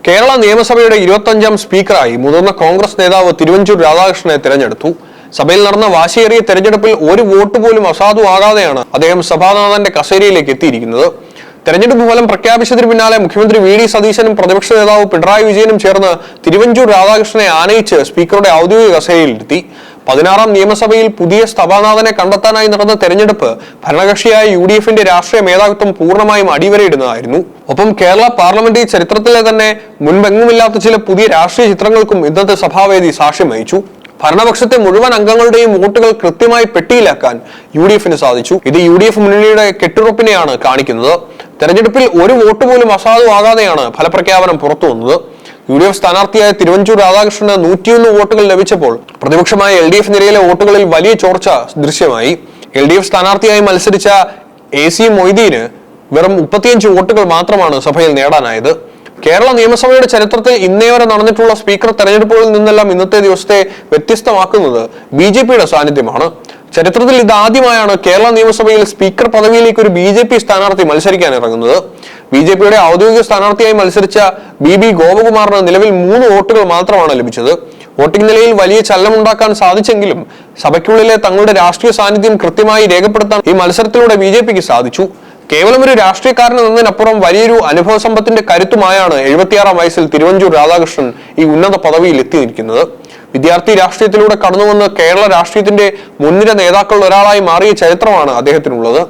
കേരള നിയമസഭയുടെ 25ാം സ്പീക്കറായി മുതിർന്ന കോൺഗ്രസ് നേതാവ് തിരുവഞ്ചൂർ രാധാകൃഷ്ണനെ തിരഞ്ഞെടുത്തു. സഭയിൽ നടന്ന വാശിയേറിയ തെരഞ്ഞെടുപ്പിൽ ഒരു വോട്ട് പോലും അസാധുവാകാതെയാണ് അദ്ദേഹം സഭാനാഥന്റെ കസേരയിലേക്ക് എത്തിയിരിക്കുന്നത്. തെരഞ്ഞെടുപ്പ് ഫലം പ്രഖ്യാപിച്ചതിന് പിന്നാലെ മുഖ്യമന്ത്രി വി.ഡി. സതീശനും പ്രതിപക്ഷ നേതാവ് പിണറായി വിജയനും ചേർന്ന് തിരുവഞ്ചൂർ രാധാകൃഷ്ണനെ ആനയിച്ച് സ്പീക്കറുടെ ഔദ്യോഗിക കസേരയിലിരുത്തി. 16ാം നിയമസഭയിൽ പുതിയ സഭാനാഥനെ കണ്ടെത്താനായി നടന്ന തെരഞ്ഞെടുപ്പ് ഭരണകക്ഷിയായ UDF-ന്റെ രാഷ്ട്രീയ മേധാവിത്വം പൂർണ്ണമായും അടിവരയിടുന്നതായിരുന്നു. ഒപ്പം കേരള പാർലമെന്ററി ചരിത്രത്തിലെ തന്നെ മുൻപെങ്ങുമില്ലാത്ത ചില പുതിയ രാഷ്ട്രീയ ചിത്രങ്ങൾക്കും ഇന്നത്തെ സഭാവേദി സാക്ഷ്യം വഹിച്ചു. ഭരണപക്ഷത്തെ മുഴുവൻ അംഗങ്ങളുടെയും വോട്ടുകൾ കൃത്യമായി പെട്ടിയിലാക്കാൻ UDF-ന് സാധിച്ചു. ഇത് UDF മുന്നണിയുടെ കെട്ടുറപ്പിനെയാണ് കാണിക്കുന്നത്. തെരഞ്ഞെടുപ്പിൽ ഒരു വോട്ട് പോലും അസാധുവാകാതെയാണ് ഫലപ്രഖ്യാപനം പുറത്തു വന്നത്. UDF സ്ഥാനാർത്ഥിയായ തിരുവഞ്ചൂർ രാധാകൃഷ്ണന് 101 വോട്ടുകൾ ലഭിച്ചപ്പോൾ പ്രതിപക്ഷമായ LDF നിരയിലെ വോട്ടുകളിൽ വലിയ ചോർച്ച ദൃശ്യമായി. LDF സ്ഥാനാർത്ഥിയായി മത്സരിച്ച AC മൊയ്തീന് വെറും 35 വോട്ടുകൾ മാത്രമാണ് സഭയിൽ നേടാനായത്. കേരള നിയമസഭയുടെ ചരിത്രത്തിൽ ഇന്നേ വരെ നടന്നിട്ടുള്ള സ്പീക്കർ തെരഞ്ഞെടുപ്പുകളിൽ നിന്നെല്ലാം ഇന്നത്തെ ദിവസത്തെ വ്യത്യസ്തമാക്കുന്നത് BJP-യുടെ സാന്നിധ്യമാണ്. ചരിത്രത്തിൽ ഇതാദ്യമായാണ് കേരള നിയമസഭയിൽ സ്പീക്കർ പദവിയിലേക്ക് ഒരു BJP സ്ഥാനാർത്ഥി മത്സരിക്കാൻ ഇറങ്ങുന്നത്. BJP-യുടെ ഔദ്യോഗിക സ്ഥാനാർത്ഥിയായി മത്സരിച്ച BB ഗോപകുമാറിന് നിലവിൽ 3 വോട്ടുകൾ മാത്രമാണ് ലഭിച്ചത്. വോട്ടിംഗ് നിലയിൽ വലിയ ചലനമുണ്ടാക്കാൻ സാധിച്ചെങ്കിലും സഭയ്ക്കുള്ളിലെ തങ്ങളുടെ രാഷ്ട്രീയ സാന്നിധ്യം കൃത്യമായി രേഖപ്പെടുത്താൻ ഈ മത്സരത്തിലൂടെ BJP-ക്ക് സാധിച്ചു. കേവലം ഒരു രാഷ്ട്രീയക്കാരൻ എന്നതിനപ്പുറം വലിയൊരു അനുഭവ സമ്പത്തിന്റെ കരുത്തുമായാണ് 76ാം വയസ്സിൽ തിരുവഞ്ചൂർ രാധാകൃഷ്ണൻ ഈ ഉന്നത പദവിയിൽ എത്തി നിൽക്കുന്നത്. വിദ്യാർത്ഥി രാഷ്ട്രീയത്തിലൂടെ കടന്നുവന്ന് കേരള രാഷ്ട്രീയത്തിന്റെ മുൻനിര നേതാക്കളിൽ ഒരാളായി മാറിയ ചരിത്രമാണ് അദ്ദേഹത്തിനുള്ളത്.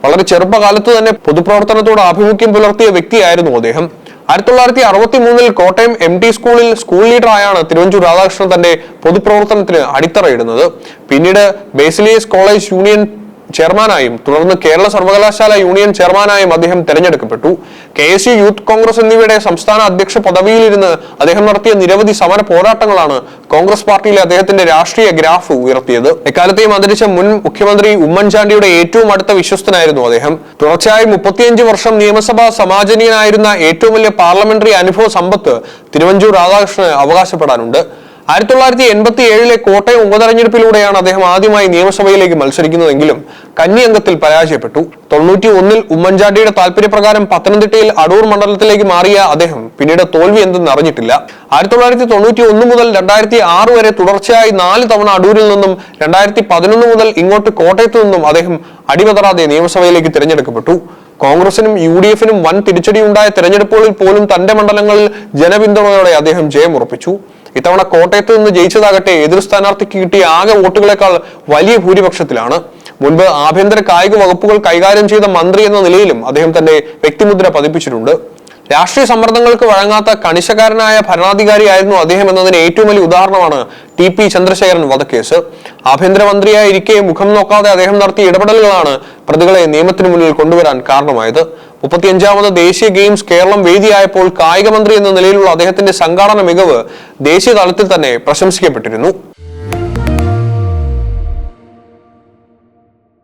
വളരെ ചെറുപ്പകാലത്ത് തന്നെ പൊതുപ്രവർത്തനത്തോട് ആഭിമുഖ്യം പുലർത്തിയ വ്യക്തിയായിരുന്നു അദ്ദേഹം. 1963 കോട്ടയം MT സ്കൂളിൽ സ്കൂൾ ലീഡറായാണ് തിരുവഞ്ചൂർ രാധാകൃഷ്ണൻ തന്റെ പൊതുപ്രവർത്തനത്തിന് അടിത്തറയിടുന്നത്. പിന്നീട് ബേസിലിയസ് കോളേജ് യൂണിയൻ ചെയർമാനായും തുടർന്ന് കേരള സർവകലാശാല യൂണിയൻ ചെയർമാനായും അദ്ദേഹം തെരഞ്ഞെടുക്കപ്പെട്ടു. KSU യൂത്ത് കോൺഗ്രസ് എന്നിവയുടെ സംസ്ഥാന അധ്യക്ഷ പദവിയിലിരുന്ന് അദ്ദേഹം നടത്തിയ നിരവധി സമര പോരാട്ടങ്ങളാണ് കോൺഗ്രസ് പാർട്ടിയിലെ അദ്ദേഹത്തിന്റെ രാഷ്ട്രീയ ഗ്രാഫ് ഉയർത്തിയത്. എക്കാലത്തെയും അന്തരിച്ച മുൻ മുഖ്യമന്ത്രി ഉമ്മൻചാണ്ടിയുടെ ഏറ്റവും അടുത്ത വിശ്വസ്തനായിരുന്നു അദ്ദേഹം. തുടർച്ചയായി 35 വർഷം നിയമസഭാ സമാജനീയനായിരുന്ന ഏറ്റവും വലിയ പാർലമെന്ററി അനുഭവ സമ്പത്ത് തിരുവഞ്ചൂർ രാധാകൃഷ്ണന് അവകാശപ്പെടാനുണ്ട്. 1987 കോട്ടയം ഉപതെരഞ്ഞെടുപ്പിലൂടെയാണ് അദ്ദേഹം ആദ്യമായി നിയമസഭയിലേക്ക് മത്സരിക്കുന്നതെങ്കിലും കന്നി അംഗത്തിൽ പരാജയപ്പെട്ടു. 91 ഉമ്മൻചാണ്ടിയുടെ താല്പര്യപ്രകാരം പത്തനംതിട്ടയിൽ അടൂർ മണ്ഡലത്തിലേക്ക് മാറിയ അദ്ദേഹം പിന്നീട് തോൽവി എന്തെന്ന് അറിഞ്ഞിട്ടില്ല. 1991 മുതൽ 2006 വരെ തുടർച്ചയായി 4 തവണ അടൂരിൽ നിന്നും 2011 മുതൽ ഇങ്ങോട്ട് കോട്ടയത്തു നിന്നും അദ്ദേഹം അടിപതറാതെ നിയമസഭയിലേക്ക് തിരഞ്ഞെടുക്കപ്പെട്ടു. കോൺഗ്രസിനും UDF-നും വൻ തിരിച്ചടിയുണ്ടായ തെരഞ്ഞെടുപ്പുകളിൽ പോലും തന്റെ മണ്ഡലങ്ങളിൽ ജനപിന്തുണയോടെ അദ്ദേഹം ജയമുറപ്പിച്ചു. ഇത്തവണ കോട്ടയത്ത് നിന്ന് ജയിച്ചതാകട്ടെ എതിർ സ്ഥാനാർത്ഥിക്ക് കിട്ടിയ ആകെ വോട്ടുകളെക്കാൾ വലിയ ഭൂരിപക്ഷത്തിലാണ്. മുൻപ് ആഭ്യന്തര കായിക വകുപ്പുകൾ കൈകാര്യം ചെയ്ത മന്ത്രി എന്ന നിലയിലും അദ്ദേഹം തന്റെ വ്യക്തിമുദ്ര പതിപ്പിച്ചിട്ടുണ്ട്. രാഷ്ട്രീയ സമ്മർദ്ദങ്ങൾക്ക് വഴങ്ങാത്ത കണിശക്കാരനായ ഭരണാധികാരിയായിരുന്നു അദ്ദേഹം എന്നതിന് ഏറ്റവും വലിയ ഉദാഹരണമാണ് TP ചന്ദ്രശേഖരൻ വധക്കേസ്. ആഭ്യന്തരമന്ത്രിയായിരിക്കെ മുഖം നോക്കാതെ അദ്ദേഹം നടത്തിയ ഇടപെടലുകളാണ് പ്രതികളെ നിയമത്തിന് മുന്നിൽ കൊണ്ടുവരാൻ കാരണമായത്. 35ാമത് ദേശീയ ഗെയിംസ് കേരളം വേദിയായപ്പോൾ കായിക മന്ത്രി എന്ന നിലയിലുള്ള അദ്ദേഹത്തിന്റെ സംഘാടന മികവ് ദേശീയ തലത്തിൽ തന്നെ പ്രശംസിക്കപ്പെട്ടിരുന്നു.